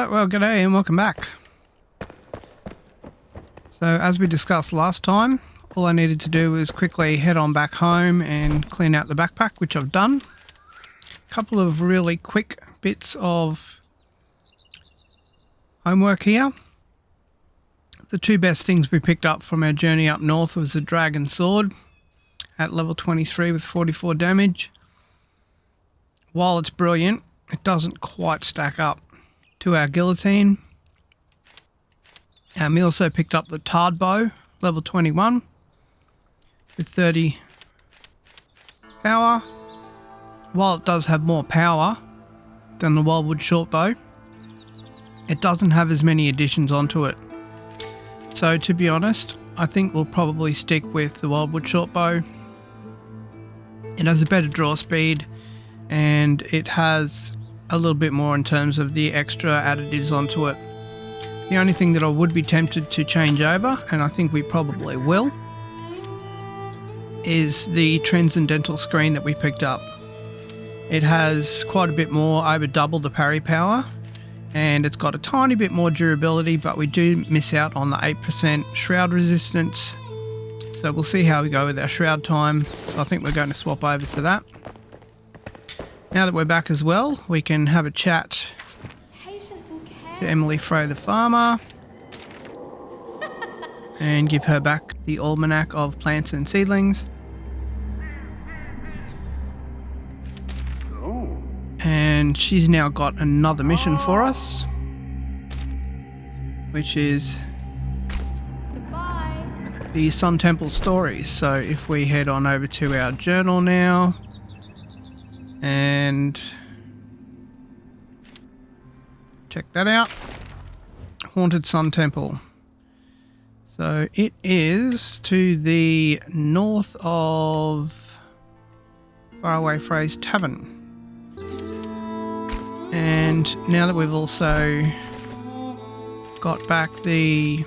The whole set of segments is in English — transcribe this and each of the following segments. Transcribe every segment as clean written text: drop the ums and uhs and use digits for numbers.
Right, well, g'day and welcome back. So, as we discussed last time, all I needed to do was quickly head on back home and clean out the backpack, which I've done. A couple of really quick bits of homework here. The two best things we picked up from our journey up north was the dragon sword at level 23 with 44 damage. While it's brilliant, it doesn't quite stack up to our guillotine. We also picked up the tarred bow, level 21, with 30 power. While it does have more power than the wildwood shortbow, it doesn't have as many additions onto it. So to be honest, I think we'll probably stick with the wildwood shortbow. It has a better draw speed and it has a little bit more in terms of the extra additives onto it. The only thing that I would be tempted to change over, and I think we probably will, is the transcendental screen that we picked up. It has quite a bit more, over double the parry power, and it's got a tiny bit more durability, but we do miss out on the 8% shroud resistance. So we'll see how we go with our shroud time. So I think we're going to swap over to that. Now that we're back as well, we can have a chat to Emily Frey the farmer and give her back the Almanac of plants and seedlings. And she's now got another mission for us, which is the Sun Temple stories. So if we head on over to our journal now and check that out, Haunted Sun Temple. So it is to the north of Faraway Frey's Tavern. And now that we've also got back the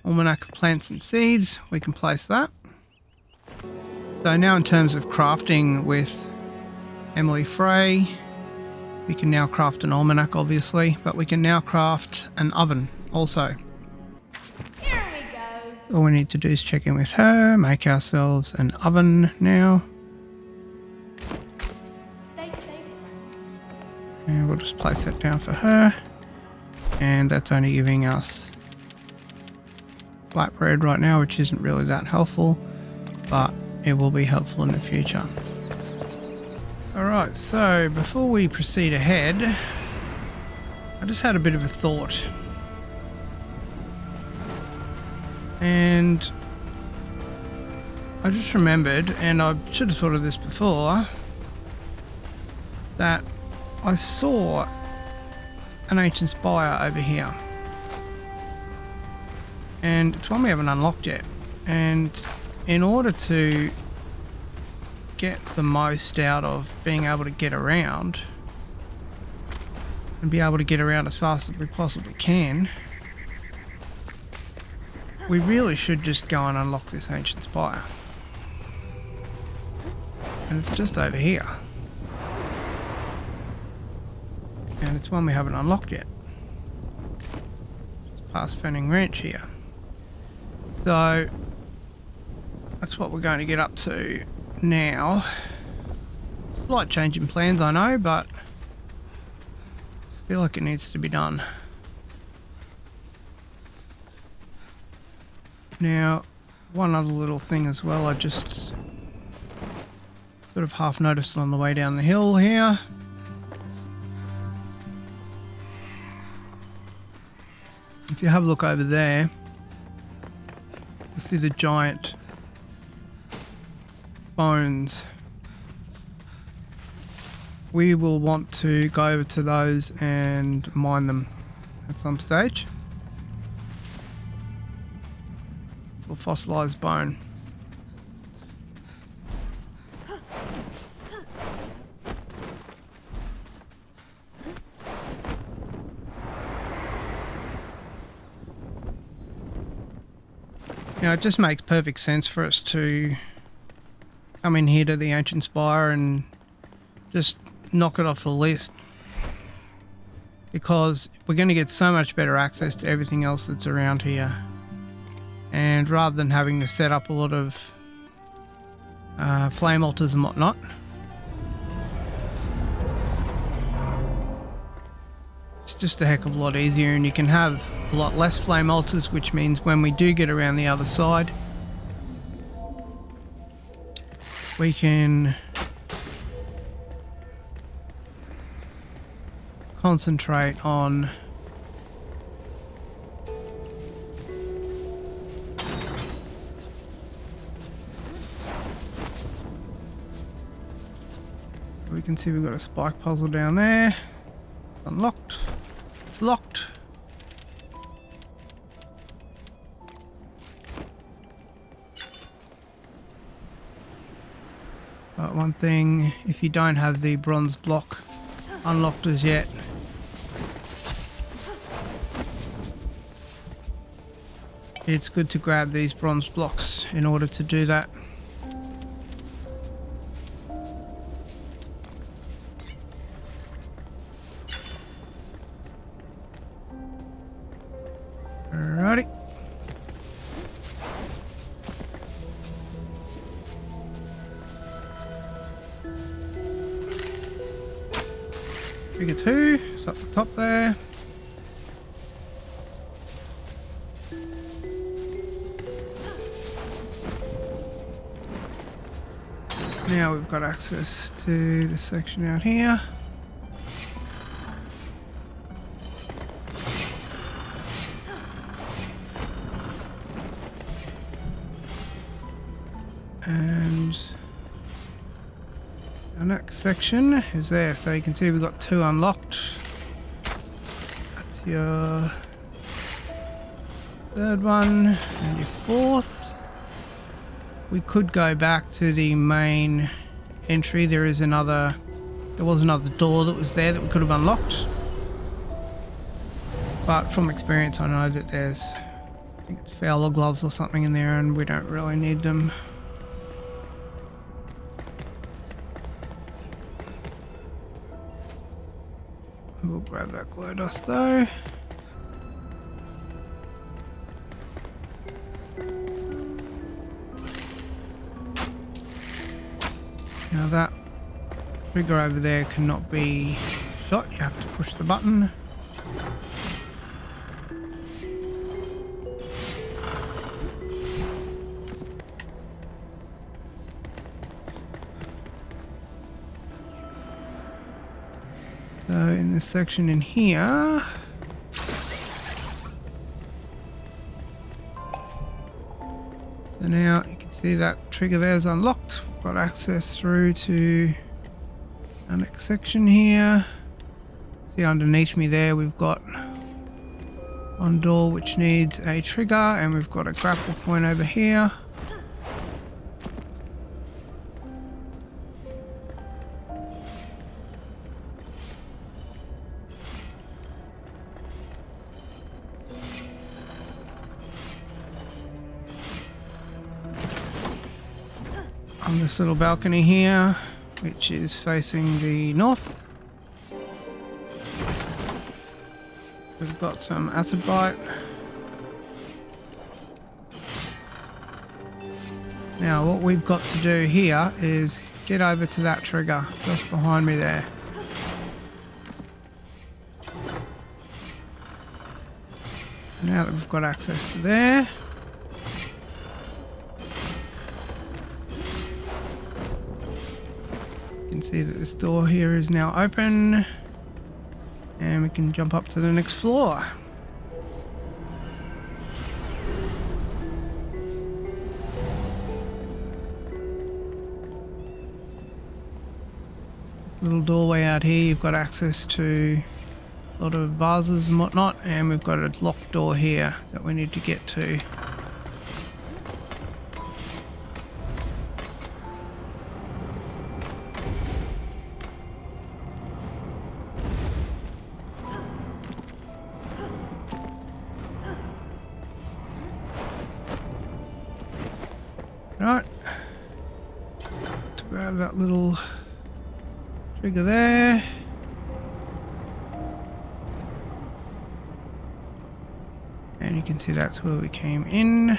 Almanac of Plants and Seeds, we can place that. So now in terms of crafting with Emily Frey, we can now craft an almanac obviously, but we can now craft an oven also. Here we go. All we need to do is check in with her, make ourselves an oven now. Stay safe, friend. And we'll just place that down for her. And that's only giving us flatbread right now, which isn't really that helpful, but it will be helpful in the future. Alright, so before we proceed ahead, I just had a bit of a thought. And I just remembered, and I should have thought of this before, that I saw an ancient spire over here. And it's one we haven't unlocked yet. And in order to get the most out of being able to get around and be able to get around as fast as we possibly can, we really should just go and unlock this ancient spire. And it's just over here. And it's one we haven't unlocked yet. Just past Fanning Ranch here. So that's what we're going to get up to now. Slight change in plans, I know, but I feel like it needs to be done. Now, one other little thing as well, I just sort of half noticed on the way down the hill here. If you have a look over there, you'll see the giant bones. We will want to go over to those and mine them at some stage. Or fossilized bone. Now it just makes perfect sense for us to come in here to the ancient spire and just knock it off the list, because we're going to get so much better access to everything else that's around here. And rather than having to set up a lot of flame altars and whatnot, it's just a heck of a lot easier, and you can have a lot less flame altars, which means when we do get around the other side, we can concentrate on we can see we've got a spike puzzle down there. It's unlocked. It's locked. But one thing, if you don't have the bronze block unlocked as yet, it's good to grab these bronze blocks in order to do that. Alrighty. Figure 2, it's up the top there. Now we've got access to this section out here. And our next section is there, so you can see we've got 2 unlocked. That's your 3rd one and your 4th. We could go back to the main entry. There was another door that was there that we could have unlocked. But from experience I know that there's, I think it's Fowler gloves or something in there, and we don't really need them. We'll grab that glow dust though. Now that trigger over there cannot be shot, you have to push the button. So in this section in here, so now you can see that trigger there is unlocked. Got access through to our next section here. See underneath me there we've got one door which needs a trigger, and we've got a grapple point over here. On this little balcony here, which is facing the north, we've got some acid bite. Now what we've got to do here is get over to that trigger just behind me there. Now that we've got access to there, see that this door here is now open, and we can jump up to the next floor. Little doorway out here, you've got access to a lot of vases and whatnot, and we've got a locked door here that we need to get to. Right, to grab that little Trigger there. And you can see that's where we came in.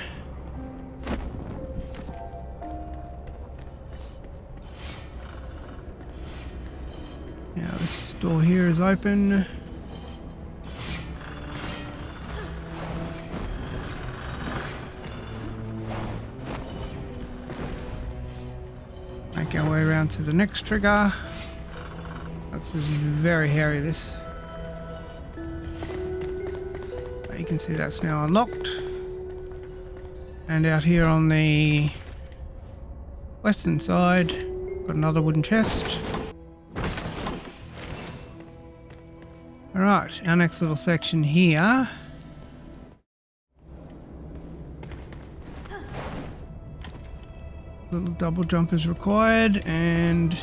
Now this door here is open. Make our way around to the next trigger. This is very hairy, this. But you can see that's now unlocked. And out here on the western side, got another wooden chest. Alright, our next little section here. Little double jump is required, and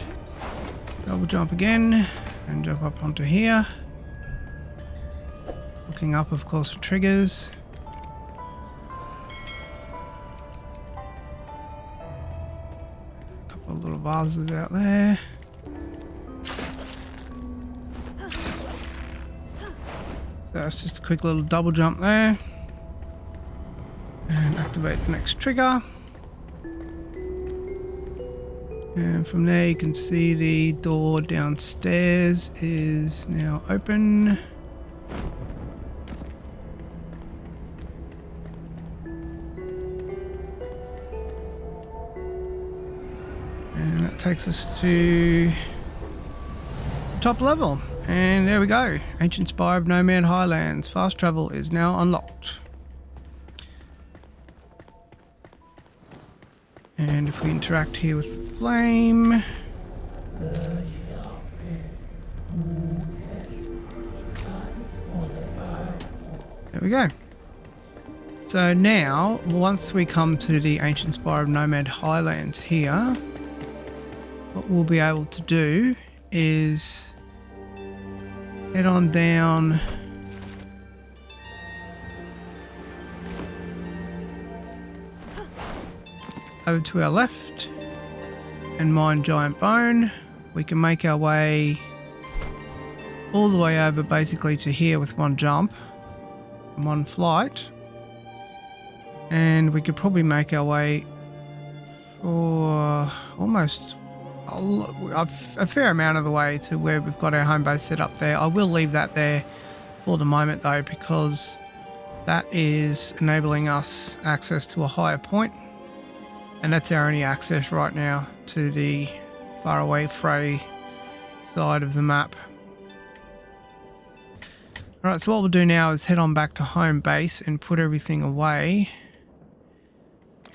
double jump again, and jump up onto here. Looking up, of course, for triggers. A couple of little vases out there. So it's just a quick little double jump there. And activate the next trigger. And from there you can see the door downstairs is now open. And that takes us to the top level. And there we go. Ancient Spire of Nomad Highlands. Fast travel is now unlocked. And if we interact here with the flame. There we go. So now, once we come to the Ancient Spire of Nomad Highlands here, what we'll be able to do is head on down over to our left and mine giant bone. We can make our way all the way over basically to here with one jump and one flight, and we could probably make our way for almost a fair amount of the way to where we've got our home base set up there. I will leave that there for the moment though, because that is enabling us access to a higher point. And that's our only access right now to the faraway Frey side of the map. Alright, so what we'll do now is head on back to home base and put everything away.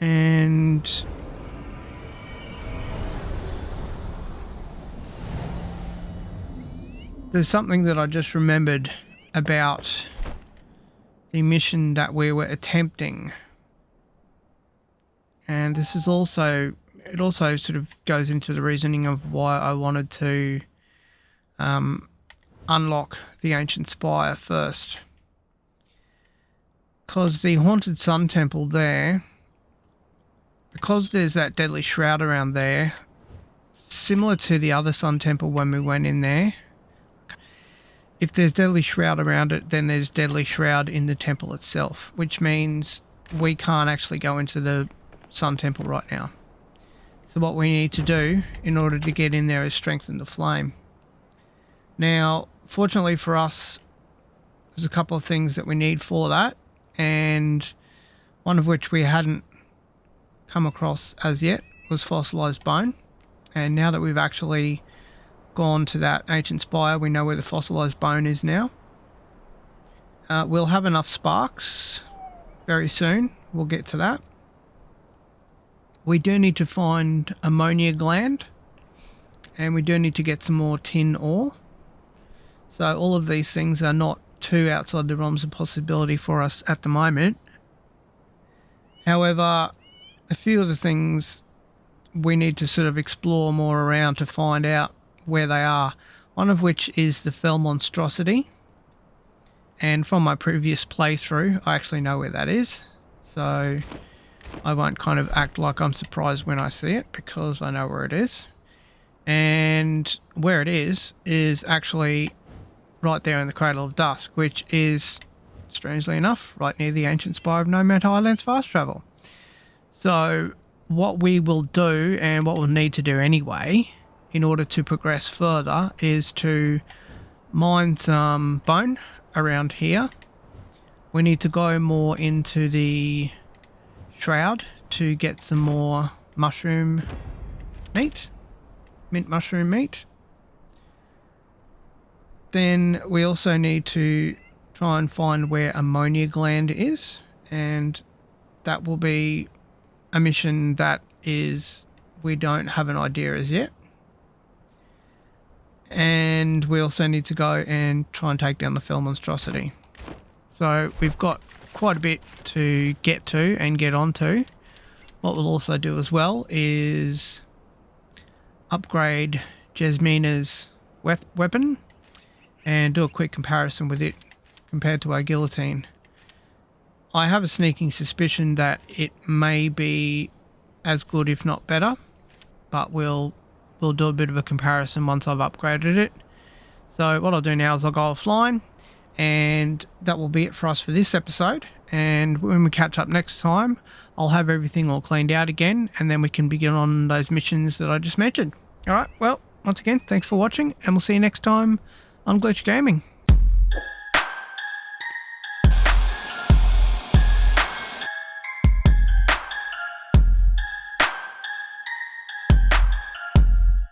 And there's something that I just remembered about the mission that we were attempting. And this is also, it also sort of goes into the reasoning of why I wanted to unlock the Ancient Spire first. Because the Haunted Sun Temple there, because there's that deadly shroud around there, similar to the other Sun Temple when we went in there, if there's deadly shroud around it, then there's deadly shroud in the temple itself, which means we can't actually go into the Sun Temple right now. So what we need to do in order to get in there is strengthen the flame. Now, fortunately for us, there's a couple of things that we need for that, and one of which we hadn't come across as yet was fossilized bone. And now that we've actually gone to that ancient spire, we know where the fossilized bone is now. We'll have enough sparks very soon. We'll get to that. We do need to find ammonia gland, and we do need to get some more tin ore. So all of these things are not too outside the realms of possibility for us at the moment. However, a few of the things we need to sort of explore more around to find out where they are. One of which is the Fell Monstrosity. And from my previous playthrough, I actually know where that is. So I won't kind of act like I'm surprised when I see it, because I know where it is. And where it is actually right there in the Cradle of Dusk, which is, strangely enough, right near the ancient Spire of Nomad Highlands fast travel. So what we will do, and what we'll need to do anyway, in order to progress further, is to mine some bone around here. We need to go more into the Shroud to get some more mushroom meat, mint mushroom meat. Then we also need to try and find where ammonia gland is, and that will be a mission that is, we don't have an idea as yet. And we also need to go and try and take down the fell monstrosity. So we've got quite a bit to get to and get onto. What we'll also do as well is upgrade Jasmina's weapon and do a quick comparison with it compared to our guillotine. I have a sneaking suspicion that it may be as good, if not better, but we'll do a bit of a comparison once I've upgraded it. So what I'll do now is I'll go offline, and that will be it for us for this episode. And when we catch up next time, I'll have everything all cleaned out again, and then we can begin on those missions that I just mentioned. Alright, well, once again, thanks for watching, and we'll see you next time on Glitch Gaming.